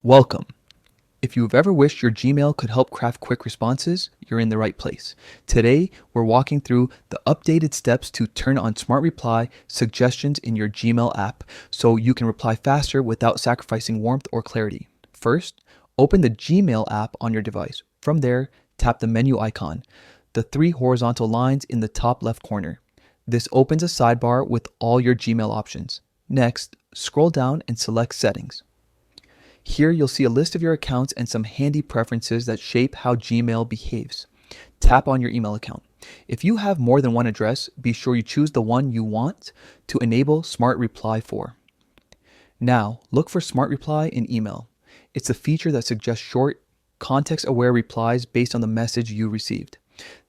Welcome. If you've ever wished your Gmail could help craft quick responses, you're in the right place. Today, we're walking through the updated steps to turn on Smart Reply suggestions in your Gmail app so you can reply faster without sacrificing warmth or clarity. First, open the Gmail app on your device. From there, tap the menu icon, the three horizontal lines in the top left corner. This opens a sidebar with all your Gmail options. Next, scroll down and select Settings. Here you'll see a list of your accounts and some handy preferences that shape how Gmail behaves. Tap on your email account. If you have more than one address, be sure you choose the one you want to enable Smart Reply for. Now, look for Smart Reply in email. It's a feature that suggests short, context-aware replies based on the message you received.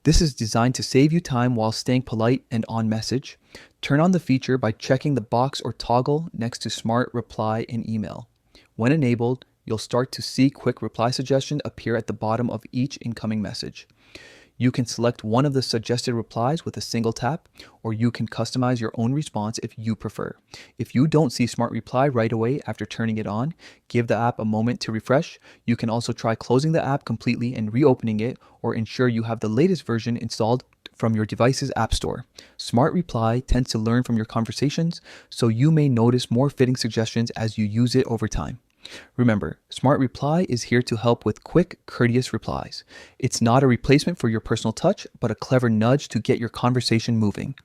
This is designed to save you time while staying polite and on message. Turn on the feature by checking the box or toggle next to Smart Reply in email. When enabled, you'll start to see quick reply suggestions appear at the bottom of each incoming message. You can select one of the suggested replies with a single tap, or you can customize your own response if you prefer. If you don't see Smart Reply right away after turning it on, give the app a moment to refresh. You can also try closing the app completely and reopening it, or ensure you have the latest version installed from your device's app store. Smart Reply tends to learn from your conversations, so you may notice more fitting suggestions as you use it over time. Remember, Smart Reply is here to help with quick, courteous replies. It's not a replacement for your personal touch, but a clever nudge to get your conversation moving.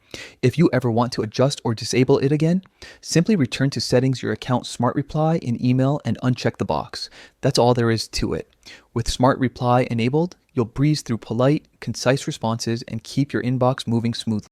If you ever want to adjust or disable it again, simply return to settings your account Smart Reply in email and uncheck the box. That's all there is to it. With Smart Reply enabled, you'll breeze through polite, concise responses and keep your inbox moving smoothly.